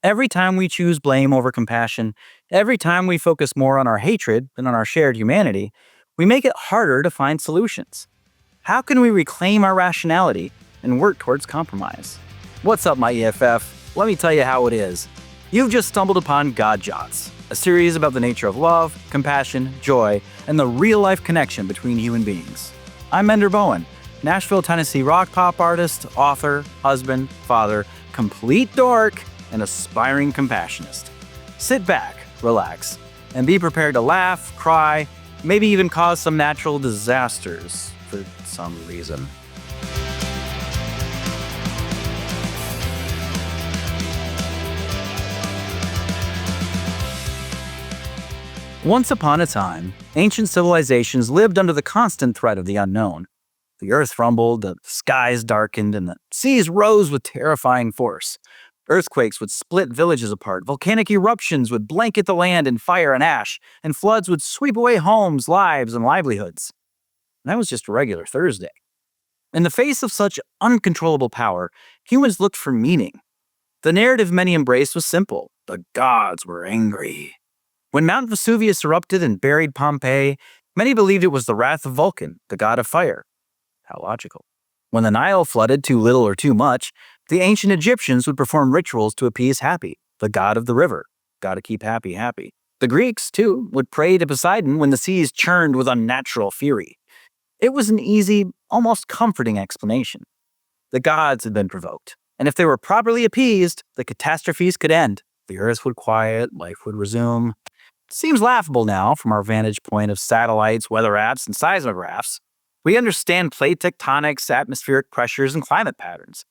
Every time we choose blame over compassion, every time we focus more on our hatred than on our shared humanity, we make it harder to find solutions. How can we reclaim our rationality and work towards compromise? What's up, my EFF? Let me tell you how it is. You've just stumbled upon God Jots, a series about the nature of love, compassion, joy, and the real-life connection between human beings. I'm Ender Bowen, Nashville, Tennessee rock pop artist, author, husband, father, complete dork, and aspiring compassionist. Sit back, relax, and be prepared to laugh, cry, maybe even cause some natural disasters for some reason. Once upon a time, ancient civilizations lived under the constant threat of the unknown. The earth rumbled, the skies darkened, and the seas rose with terrifying force. Earthquakes would split villages apart, volcanic eruptions would blanket the land in fire and ash, and floods would sweep away homes, lives, and livelihoods. And that was just a regular Thursday. In the face of such uncontrollable power, humans looked for meaning. The narrative many embraced was simple: the gods were angry. When Mount Vesuvius erupted and buried Pompeii, many believed it was the wrath of Vulcan, the god of fire. How logical. When the Nile flooded too little or too much, the ancient Egyptians would perform rituals to appease Happy, the god of the river. Gotta keep Happy happy. The Greeks, too, would pray to Poseidon when the seas churned with unnatural fury. It was an easy, almost comforting explanation. The gods had been provoked, and if they were properly appeased, the catastrophes could end. The earth would quiet, life would resume. It seems laughable now from our vantage point of satellites, weather apps, and seismographs. We understand plate tectonics, atmospheric pressures, and climate patterns.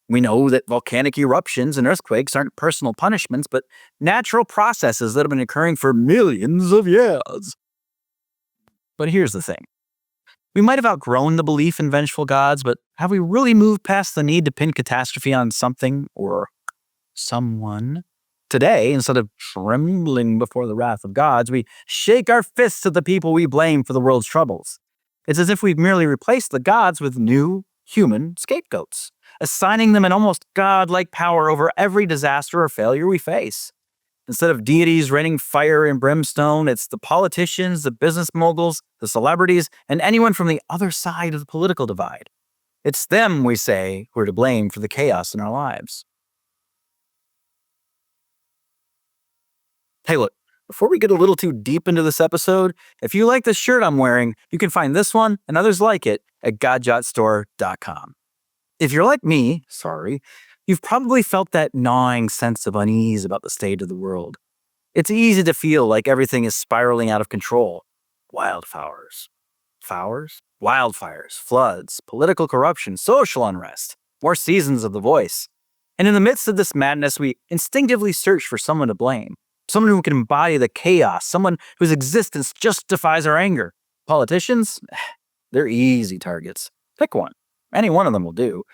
We know that volcanic eruptions and earthquakes aren't personal punishments, but natural processes that have been occurring for millions of years. But here's the thing. We might have outgrown the belief in vengeful gods, but have we really moved past the need to pin catastrophe on something or someone? Today, instead of trembling before the wrath of gods, we shake our fists at the people we blame for the world's troubles. It's as if we've merely replaced the gods with new, human scapegoats, assigning them an almost godlike power over every disaster or failure we face. Instead of deities raining fire and brimstone, it's the politicians, the business moguls, the celebrities, and anyone from the other side of the political divide. It's them, we say, who are to blame for the chaos in our lives. Hey, look, before we get a little too deep into this episode, if you like the shirt I'm wearing, you can find this one and others like it at godjotstore.com. If you're like me, you've probably felt that gnawing sense of unease about the state of the world. It's easy to feel like everything is spiraling out of control. Wildfires, floods, political corruption, social unrest, more seasons of The Voice. And in the midst of this madness, we instinctively search for someone to blame. Someone who can embody the chaos, someone whose existence justifies our anger. Politicians? They're easy targets. Pick one. Any one of them will do.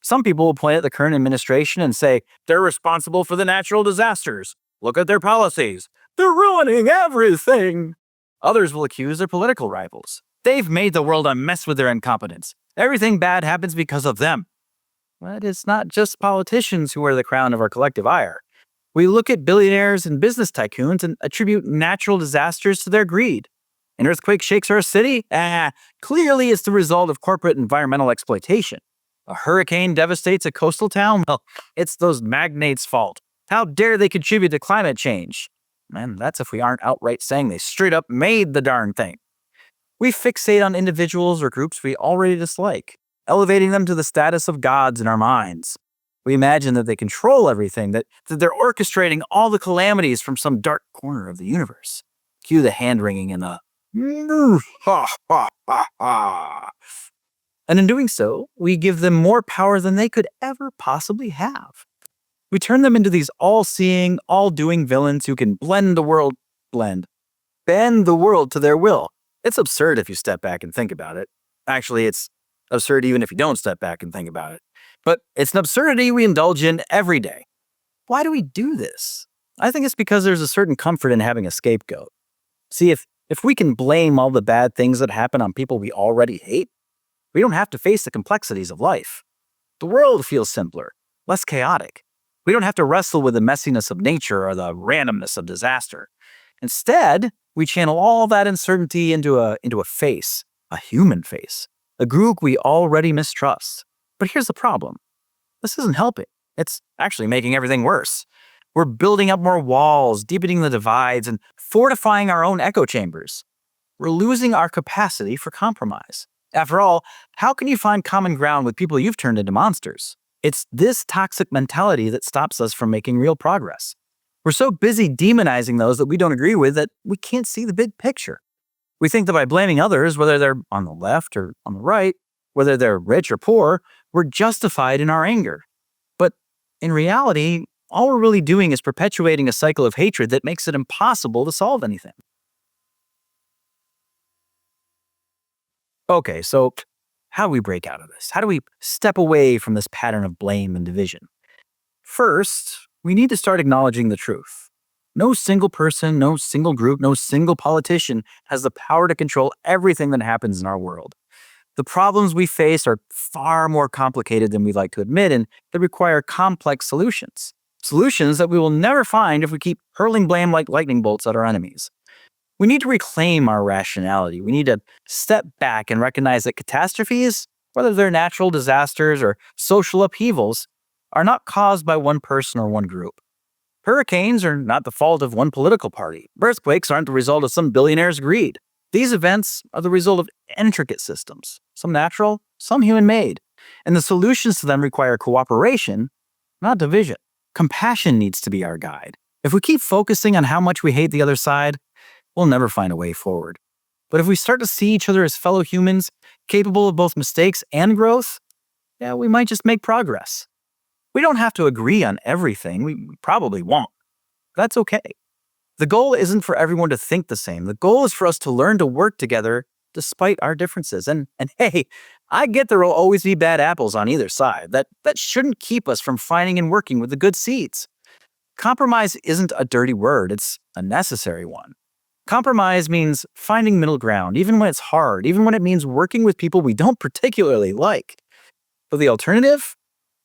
Some people will point at the current administration and say, they're responsible for the natural disasters. Look at their policies. They're ruining everything. Others will accuse their political rivals. They've made the world a mess with their incompetence. Everything bad happens because of them. But it's not just politicians who wear the crown of our collective ire. We look at billionaires and business tycoons and attribute natural disasters to their greed. An earthquake shakes our city? Clearly it's the result of corporate environmental exploitation. A hurricane devastates a coastal town? Well, it's those magnates' fault. How dare they contribute to climate change? And that's if we aren't outright saying they straight up made the darn thing. We fixate on individuals or groups we already dislike, elevating them to the status of gods in our minds. We imagine that they control everything, that they're orchestrating all the calamities from some dark corner of the universe. Cue the hand-wringing and the ha ha ha ha. And in doing so, we give them more power than they could ever possibly have. We turn them into these all-seeing, all-doing villains who can bend the world to their will. It's absurd if you step back and think about it. Actually, it's absurd even if you don't step back and think about it. But it's an absurdity we indulge in every day. Why do we do this? I think it's because there's a certain comfort in having a scapegoat. See, if we can blame all the bad things that happen on people we already hate, we don't have to face the complexities of life. The world feels simpler, less chaotic. We don't have to wrestle with the messiness of nature or the randomness of disaster. Instead, we channel all that uncertainty into a face, a human face, a group we already mistrust. But here's the problem. This isn't helping. It's actually making everything worse. We're building up more walls, deepening the divides, and fortifying our own echo chambers. We're losing our capacity for compromise. After all, how can you find common ground with people you've turned into monsters? It's this toxic mentality that stops us from making real progress. We're so busy demonizing those that we don't agree with that we can't see the big picture. We think that by blaming others, whether they're on the left or on the right, whether they're rich or poor, we're justified in our anger. But in reality, all we're really doing is perpetuating a cycle of hatred that makes it impossible to solve anything. Okay, so how do we break out of this? How do we step away from this pattern of blame and division? First, we need to start acknowledging the truth. No single person, no single group, no single politician has the power to control everything that happens in our world. The problems we face are far more complicated than we'd like to admit, and they require complex solutions. Solutions that we will never find if we keep hurling blame like lightning bolts at our enemies. We need to reclaim our rationality. We need to step back and recognize that catastrophes, whether they're natural disasters or social upheavals, are not caused by one person or one group. Hurricanes are not the fault of one political party. Earthquakes aren't the result of some billionaire's greed. These events are the result of intricate systems, some natural, some human-made. And the solutions to them require cooperation, not division. Compassion needs to be our guide. If we keep focusing on how much we hate the other side, we'll never find a way forward. But if we start to see each other as fellow humans, capable of both mistakes and growth, we might just make progress. We don't have to agree on everything. We probably won't. That's okay. The goal isn't for everyone to think the same. The goal is for us to learn to work together despite our differences. And hey, I get there will always be bad apples on either side. That shouldn't keep us from finding and working with the good seeds. Compromise isn't a dirty word. It's a necessary one. Compromise means finding middle ground, even when it's hard, even when it means working with people we don't particularly like. But the alternative?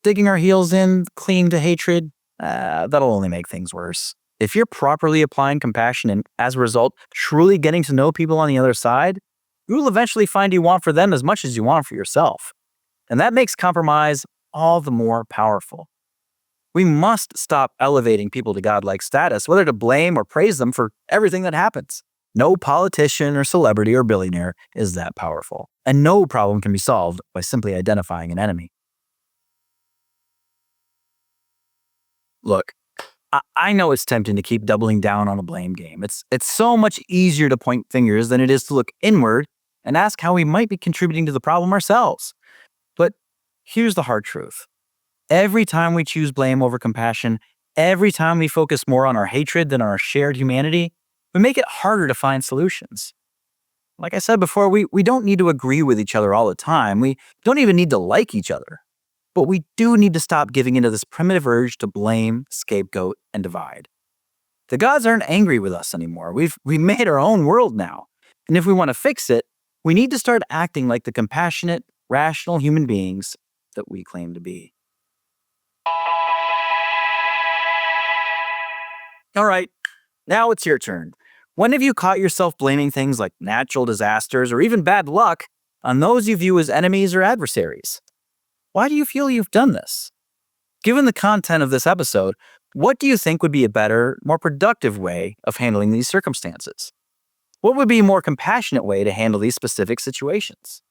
Digging our heels in, clinging to hatred, that'll only make things worse. If you're properly applying compassion and, as a result, truly getting to know people on the other side, you will eventually find you want for them as much as you want for yourself. And that makes compromise all the more powerful. We must stop elevating people to godlike status, whether to blame or praise them for everything that happens. No politician or celebrity or billionaire is that powerful. And no problem can be solved by simply identifying an enemy. Look, I know it's tempting to keep doubling down on a blame game. It's so much easier to point fingers than it is to look inward and ask how we might be contributing to the problem ourselves. But here's the hard truth. Every time we choose blame over compassion, every time we focus more on our hatred than our shared humanity, we make it harder to find solutions. Like I said before, we don't need to agree with each other all the time. We don't even need to like each other. But we do need to stop giving into this primitive urge to blame, scapegoat, and divide. The gods aren't angry with us anymore. We've made our own world now. And if we want to fix it, we need to start acting like the compassionate, rational human beings that we claim to be. All right, now it's your turn. When have you caught yourself blaming things like natural disasters or even bad luck on those you view as enemies or adversaries? Why do you feel you've done this? Given the content of this episode, what do you think would be a better, more productive way of handling these circumstances? What would be a more compassionate way to handle these specific situations?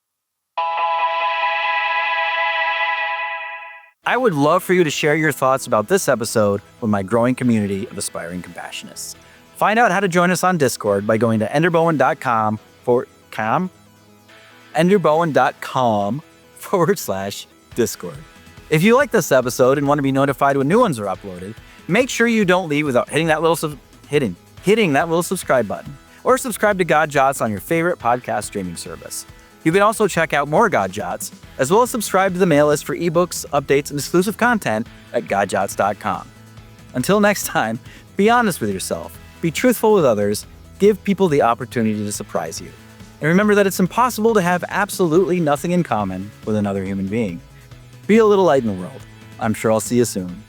I would love for you to share your thoughts about this episode with my growing community of aspiring compationists. Find out how to join us on Discord by going to enderbowen.com/Discord. If you like this episode and want to be notified when new ones are uploaded, make sure you don't leave without hitting that little subscribe button, or subscribe to God Jots on your favorite podcast streaming service. You can also check out more God Jots, as well as subscribe to the mail list for ebooks, updates, and exclusive content at godjots.com. Until next time, be honest with yourself, be truthful with others, give people the opportunity to surprise you. And remember that it's impossible to have absolutely nothing in common with another human being. Be a little light in the world. I'm sure I'll see you soon.